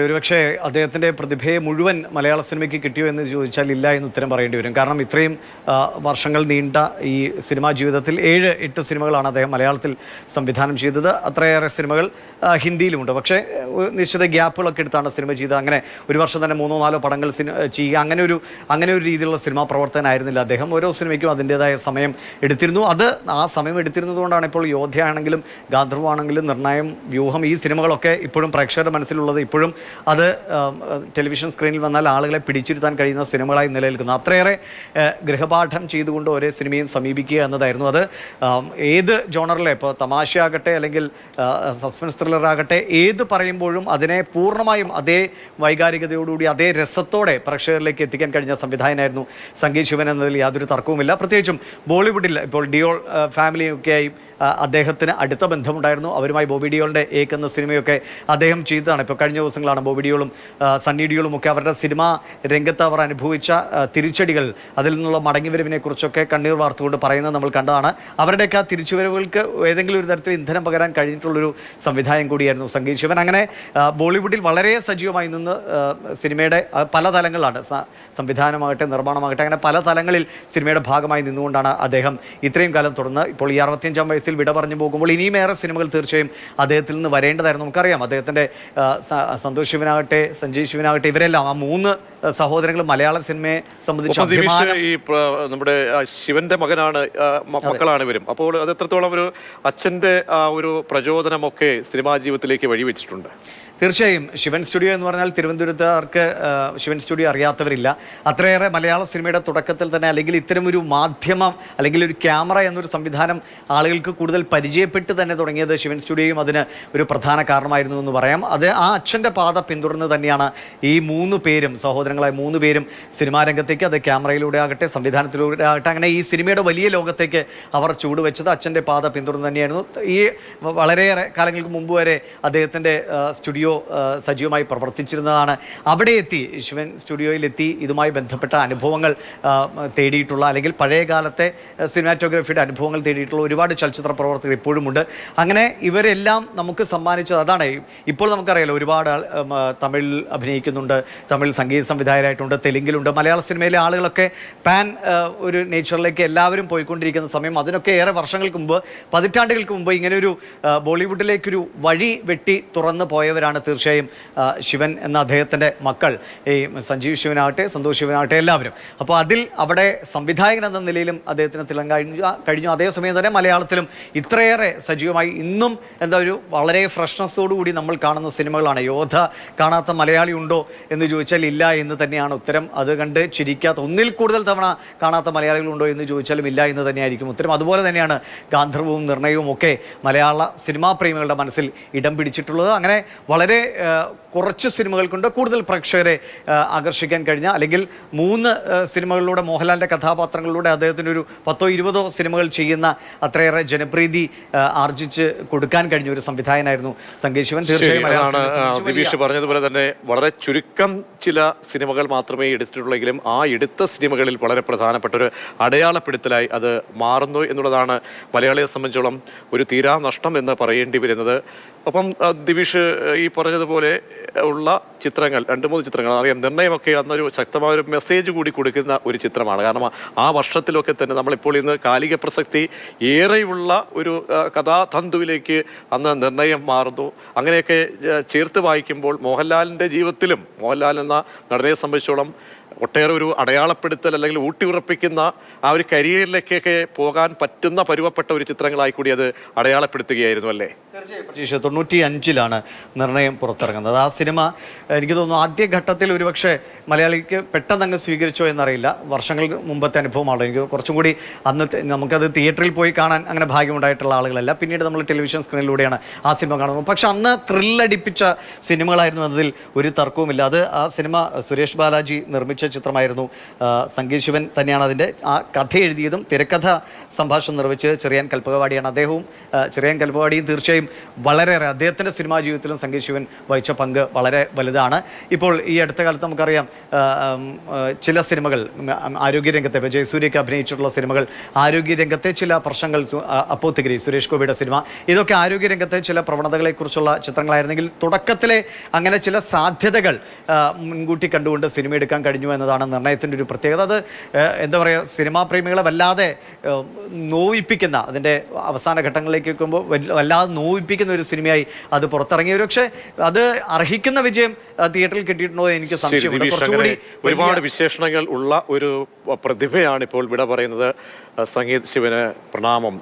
ഒരുപക്ഷെ അദ്ദേഹത്തിൻ്റെ പ്രതിഭയെ മുഴുവൻ മലയാള സിനിമയ്ക്ക് കിട്ടിയോ എന്ന് ചോദിച്ചാൽ ഇല്ല എന്ന് ഉത്തരം പറയേണ്ടി വരും. കാരണം ഇത്രയും വർഷങ്ങൾ നീണ്ട ഈ സിനിമാ ജീവിതത്തിൽ 7-8 സിനിമകളാണ് അദ്ദേഹം മലയാളത്തിൽ സംവിധാനം ചെയ്തത്. അത്രയേറെ സിനിമകൾ ഹിന്ദിയിലുമുണ്ട്. പക്ഷേ നിശ്ചിത ഗ്യാപ്പുകളൊക്കെ എടുത്താണ് സിനിമ ചെയ്തത്. അങ്ങനെ ഒരു വർഷം തന്നെ 3-4 പടങ്ങൾ ചെയ്യുക, അങ്ങനെ ഒരു രീതിയിലുള്ള സിനിമാ പ്രവർത്തകനായിരുന്നില്ല അദ്ദേഹം. ഓരോ സിനിമയ്ക്കും അതിൻ്റെതായ സമയം എടുത്തിരുന്നു. ആ സമയം എടുത്തിരുന്നതുകൊണ്ടാണ് ഇപ്പോൾ യോദ്ധയാണെങ്കിലും ഗാന്ധർവാണെങ്കിലും നിർണയം, വ്യൂഹം, ഈ സിനിമകളൊക്കെ ഇപ്പോഴും പ്രേക്ഷകരുടെ മനസ്സിലുള്ളത്. ഇപ്പോഴും അത് ടെലിവിഷൻ സ്ക്രീനിൽ വന്നാൽ ആളുകളെ പിടിച്ചിരുത്താൻ കഴിയുന്ന സിനിമകളായി നിലനിൽക്കുന്നു. അത്രയേറെ ഗൃഹപാഠം ചെയ്തുകൊണ്ട് ഒരേ സിനിമയും സമീപിക്കുക എന്നതായിരുന്നു. അത് ഏത് ജോണറിലെ, ഇപ്പോൾ തമാശയാകട്ടെ അല്ലെങ്കിൽ സസ്പെൻസ് ത്രില്ലറാകട്ടെ, ഏത് പറയുമ്പോഴും അതിനെ പൂർണ്ണമായും അതേ വൈകാരികതയോടുകൂടി അതേ രസത്തോടെ പ്രേക്ഷകരിലേക്ക് എത്തിക്കാൻ കഴിഞ്ഞ സംവിധായകനായിരുന്നു സംഗീത് ശിവൻ എന്നതിൽ യാതൊരു തർക്കവുമില്ല. പ്രത്യേകിച്ചും ബോളിവുഡിൽ ഇപ്പോൾ ഡിയോൾ ഫാമിലിയൊക്കെയായി അദ്ദേഹത്തിന് അടുത്ത ബന്ധമുണ്ടായിരുന്നു. അവരുമായി ബോബി ഡിയോളിൻ്റെ ഏക് എന്ന സിനിമയൊക്കെ അദ്ദേഹം ചെയ്തതാണ്. ഇപ്പോൾ കഴിഞ്ഞ ദിവസങ്ങളാണ് ബോബി ഡിയോളും സണ്ണി ഡിയോളും ഒക്കെ അവരുടെ സിനിമാ രംഗത്ത് അവർ അനുഭവിച്ച തിരിച്ചടികൾ, അതിൽ നിന്നുള്ള മടങ്ങിവരവിനെ കുറിച്ചൊക്കെ കണ്ണീർ വാർത്തുകൊണ്ട് പറയുന്നത് നമ്മൾ കണ്ടതാണ്. അവരുടെയൊക്കെ ആ തിരിച്ചുവരവുകൾക്ക് ഏതെങ്കിലും ഒരു തരത്തിൽ ഇന്ധനം പകരാൻ കഴിഞ്ഞിട്ടുള്ളൊരു സംവിധായകൻ കൂടിയായിരുന്നു സംഗീത് ശിവൻ. അങ്ങനെ ബോളിവുഡിൽ വളരെ സജീവമായി നിന്ന് സിനിമയുടെ പല തലങ്ങളിലാണ്, സംവിധാനമാകട്ടെ നിർമ്മാണമാകട്ടെ, അങ്ങനെ പല തലങ്ങളിൽ സിനിമയുടെ ഭാഗമായി നിന്നുകൊണ്ടാണ് അദ്ദേഹം ഇത്രയും കാലം തുടർന്ന് ഇപ്പോൾ ഈ 65-ാം വയസ്സിൽ വിട പറഞ്ഞു പോകുമ്പോൾ ഇനിയും ഏറെ സിനിമകൾ തീർച്ചയായും അദ്ദേഹത്തിൽ നിന്ന് വരേണ്ടതായിരുന്നു. നമുക്കറിയാം അദ്ദേഹത്തിൻ്റെ സന്തോഷ് ശിവനാകട്ടെ, സഞ്ജയ് ശിവനാകട്ടെ, ഇവരെല്ലാം ആ 3 സഹോദരങ്ങൾ മലയാള സിനിമയെ സംബന്ധിച്ച് ഈ നമ്മുടെ ശിവന്റെ മക്കളാണ് ഇവരും. അപ്പോൾ അത് എത്രത്തോളം ഒരു അച്ഛന്റെ ഒരു പ്രചോദനമൊക്കെ സിനിമാ ജീവിതത്തിലേക്ക് വഴിവെച്ചിട്ടുണ്ട്? തീർച്ചയായും ശിവൻ സ്റ്റുഡിയോ എന്ന് പറഞ്ഞാൽ തിരുവനന്തപുരത്തുകാർക്ക് ശിവൻ സ്റ്റുഡിയോ അറിയാത്തവരില്ല. അത്രയേറെ മലയാള സിനിമയുടെ തുടക്കത്തിൽ തന്നെ, അല്ലെങ്കിൽ ഇത്തരമൊരു മാധ്യമം അല്ലെങ്കിൽ ഒരു ക്യാമറ എന്നൊരു സംവിധാനം ആളുകൾക്ക് കൂടുതൽ പരിചയപ്പെട്ട് തന്നെ തുടങ്ങിയത് ശിവൻ സ്റ്റുഡിയോയും അതിന് ഒരു പ്രധാന കാരണമായിരുന്നു എന്ന് പറയാം. അത് ആ അച്ഛൻ്റെ പാത പിന്തുടർന്ന് തന്നെയാണ് ഈ 3 പേരും, സഹോദരങ്ങളായ 3 പേരും സിനിമാ രംഗത്തേക്ക്, അത് ക്യാമറയിലൂടെ ആകട്ടെ സംവിധാനത്തിലൂടെ ആകട്ടെ, അങ്ങനെ ഈ സിനിമയുടെ വലിയ ലോകത്തേക്ക് അവർ ചൂടുവെച്ചത് അച്ഛൻ്റെ പാത പിന്തുടർന്ന് തന്നെയായിരുന്നു. ഈ വളരെയേറെ കാലങ്ങൾക്ക് മുമ്പ് വരെ അദ്ദേഹത്തിൻ്റെ സ്റ്റുഡിയോ സജീവമായി പ്രവർത്തിച്ചിരുന്നതാണ്. അവിടെ എത്തി, ശിവൻ സ്റ്റുഡിയോയിലെത്തി ഇതുമായി ബന്ധപ്പെട്ട അനുഭവങ്ങൾ തേടിയിട്ടുള്ള, അല്ലെങ്കിൽ പഴയ കാലത്തെ സിനിമാറ്റോഗ്രാഫിയുടെ അനുഭവങ്ങൾ തേടിയിട്ടുള്ള ഒരുപാട് ചലച്ചിത്ര പ്രവർത്തകർ ഇപ്പോഴുമുണ്ട്. അങ്ങനെ ഇവരെല്ലാം നമുക്ക് സമ്മാനിച്ചത് അതാണ്. ഇപ്പോൾ നമുക്കറിയാലോ, ഒരുപാട് തമിഴിൽ അഭിനയിക്കുന്നുണ്ട്, തമിഴ് സംഗീത സംവിധായകരായിട്ടുണ്ട്, തെലുങ്കിലുണ്ട്. മലയാള സിനിമയിലെ ആളുകളൊക്കെ പാൻ ഒരു നേച്ചറിലേക്ക് എല്ലാവരും പോയിക്കൊണ്ടിരിക്കുന്ന സമയം, അതിനൊക്കെ ഏറെ വർഷങ്ങൾക്ക് മുമ്പ്, പതിറ്റാണ്ടുകൾക്ക് മുമ്പ് ഇങ്ങനെയൊരു ബോളിവുഡിലേക്കൊരു വഴി വെട്ടി തുറന്നു പോയവരാണ് തീർച്ചയായും ശിവൻ എന്ന അദ്ദേഹത്തിൻ്റെ മക്കൾ, ഈ സഞ്ജീവ് ശിവനാകട്ടെ, സന്തോഷ് ശിവനാകട്ടെ, എല്ലാവരും. അപ്പോൾ അവിടെ സംവിധായകൻ എന്ന നിലയിലും അദ്ദേഹത്തിന് കഴിഞ്ഞു. അതേസമയം തന്നെ മലയാളത്തിലും ഇത്രയേറെ സജീവമായി ഇന്നും ഒരു വളരെ ഫ്രഷ്നസ്സോടുകൂടി നമ്മൾ കാണുന്ന സിനിമകളാണ്. യോദ്ധ കാണാത്ത മലയാളി ഉണ്ടോ എന്ന് ചോദിച്ചാൽ ഇല്ല എന്ന് തന്നെയാണ് ഉത്തരം. അത് കണ്ട് ചിരിക്കാത്ത, ഒന്നിൽ കൂടുതൽ തവണ കാണാത്ത മലയാളികളുണ്ടോ എന്ന് ചോദിച്ചാലും ഇല്ല എന്ന് തന്നെയായിരിക്കും ഉത്തരം. അതുപോലെ തന്നെയാണ് ഗാന്ധർവവും നിർണയവും ഒക്കെ മലയാള സിനിമാ പ്രേമികളുടെ മനസ്സിൽ ഇടം പിടിച്ചിട്ടുള്ളത്. അങ്ങനെ വളരെ കുറച്ച് സിനിമകൾ കൊണ്ട് കൂടുതൽ പ്രേക്ഷകരെ ആകർഷിക്കാൻ കഴിഞ്ഞ, അല്ലെങ്കിൽ 3 സിനിമകളിലൂടെ, മോഹൻലാലിൻ്റെ കഥാപാത്രങ്ങളിലൂടെ അദ്ദേഹത്തിന് ഒരു 10-20 സിനിമകൾ ചെയ്യുന്ന അത്രയേറെ ജനപ്രീതി ആർജിച്ച് കൊടുക്കാൻ കഴിഞ്ഞ ഒരു സംവിധായകനായിരുന്നു സംഗീത് ശിവൻ. തീർച്ചയായും ദിവിഷ് പറഞ്ഞതുപോലെ തന്നെ വളരെ ചുരുക്കം ചില സിനിമകൾ മാത്രമേ എടുത്തിട്ടുള്ളെങ്കിലും ആ എടുത്ത സിനിമകളിൽ വളരെ പ്രധാനപ്പെട്ട ഒരു അടയാളപ്പെടുത്തലായി അത് മാറുന്നു എന്നുള്ളതാണ് മലയാളിയെ സംബന്ധിച്ചോളം ഒരു തീരാ നഷ്ടം എന്ന് പറയേണ്ടി വരുന്നത്. അപ്പം ദിവിഷ് ഈ പറഞ്ഞതുപോലെ ഉള്ള ചിത്രങ്ങൾ, 2-3 ചിത്രങ്ങൾ അറിയാം, നിർണയമൊക്കെ അന്നൊരു ശക്തമായ ഒരു മെസ്സേജ് കൂടി കൊടുക്കുന്ന ഒരു ചിത്രമാണ്. കാരണം ആ വർഷത്തിലൊക്കെ തന്നെ നമ്മളിപ്പോൾ ഇന്ന് കാലിക പ്രസക്തി ഏറെയുള്ള ഒരു കഥാതന്തുവിലേക്ക് അന്ന് നിർണയം മാറുന്നു. അങ്ങനെയൊക്കെ ചേർത്ത് വായിക്കുമ്പോൾ മോഹൻലാലിൻ്റെ ജീവിതത്തിലും, മോഹൻലാൽ എന്ന നടനെ സംബന്ധിച്ചോളം ഒട്ടേറെ ഒരു അടയാളപ്പെടുത്തൽ അല്ലെങ്കിൽ ഊട്ടിയുറപ്പിക്കുന്ന ആ ഒരു കരിയറിലേക്കൊക്കെ പോകാൻ പറ്റുന്ന പരുവപ്പെട്ട ഒരു ചിത്രങ്ങളായി കൂടി അത് അടയാളപ്പെടുത്തുകയായിരുന്നു അല്ലേ? തീർച്ചയായും 95-ലാണ് നിർണയം പുറത്തിറങ്ങുന്നത്. ആ സിനിമ എനിക്ക് തോന്നുന്നു ആദ്യഘട്ടത്തിൽ ഒരുപക്ഷെ മലയാളിക്ക് പെട്ടെന്ന് സ്വീകരിച്ചോ എന്നറിയില്ല. വർഷങ്ങൾക്ക് മുമ്പത്തെ അനുഭവമാണ്. എനിക്ക് കുറച്ചും കൂടി അന്ന് നമുക്കത് തിയേറ്ററിൽ പോയി കാണാൻ അങ്ങനെ ഭാഗ്യമുണ്ടായിട്ടുള്ള ആളുകളല്ല. പിന്നീട് നമ്മൾ ടെലിവിഷൻ സ്ക്രീനിലൂടെയാണ് ആ സിനിമ കാണുന്നത്. പക്ഷെ അന്ന് ത്രില്ലടിപ്പിച്ച സിനിമകളായിരുന്നു എന്നതിൽ ഒരു തർക്കവുമില്ല. അത് ആ സിനിമ സുരേഷ് ബാലാജി നിർമ്മിച്ച ചിത്രമായിരുന്നു. സംഗീത് ശിവൻ തന്നെയാണ് അതിൻ്റെ ആ കഥ എഴുതിയതും തിരക്കഥ സംഭാഷണം നിർവഹിച്ചത് ചെറിയാൻ കൽപ്പകവാടിയാണ്. അദ്ദേഹവും ചെറിയാൻ കൽപ്പകവാടിയും തീർച്ചയായും വളരെയേറെ അദ്ദേഹത്തിൻ്റെ സിനിമാ ജീവിതത്തിലും സംഗീത് ശിവൻ വഹിച്ച പങ്ക് വളരെ വലുതാണ്. വലുതാണ്. ഇപ്പോൾ ഈ അടുത്ത കാലത്ത് നമുക്കറിയാം ചില സിനിമകൾ ആരോഗ്യരംഗത്തെ ജയസൂര്യയ്ക്ക് അഭിനയിച്ചിട്ടുള്ള സിനിമകൾ ആരോഗ്യരംഗത്തെ ചില പ്രശ്നങ്ങൾ, അപ്പോത്തിഗിരി സുരേഷ് ഗോപിയുടെ സിനിമ, ഇതൊക്കെ ആരോഗ്യരംഗത്തെ ചില പ്രവണതകളെക്കുറിച്ചുള്ള ചിത്രങ്ങളായിരുന്നെങ്കിൽ തുടക്കത്തിലെ അങ്ങനെ ചില സാധ്യതകൾ മുൻകൂട്ടി കണ്ടുകൊണ്ട് സിനിമ എടുക്കാൻ കഴിഞ്ഞു എന്നതാണ് നിർണയത്തിൻ്റെ ഒരു പ്രത്യേകത. അത് എന്താ പറയുക, സിനിമാ പ്രേമികളെ വല്ലാതെ നോവിപ്പിക്കുന്ന, അതിൻ്റെ അവസാന ഘട്ടങ്ങളിലേക്ക് എത്തുമ്പോൾ വല്ലാതെ നോവിപ്പിക്കുന്ന ഒരു സിനിമയായി അത് പുറത്തിറങ്ങിയ. പക്ഷേ അത് അർഹിക്കുന്ന വിജയം തിയേറ്ററിൽ കിട്ടിയിട്ടുണ്ടോ എനിക്ക് സംശയമുണ്ട്. കുറച്ചുകൂടി ഒരുപാട് വിശേഷണങ്ങൾ ഉള്ള ഒരു പ്രതിഭയാണ് ഇപ്പോൾ വിട പറയുന്നത്. സംഗീത് ശിവന് പ്രണാമം.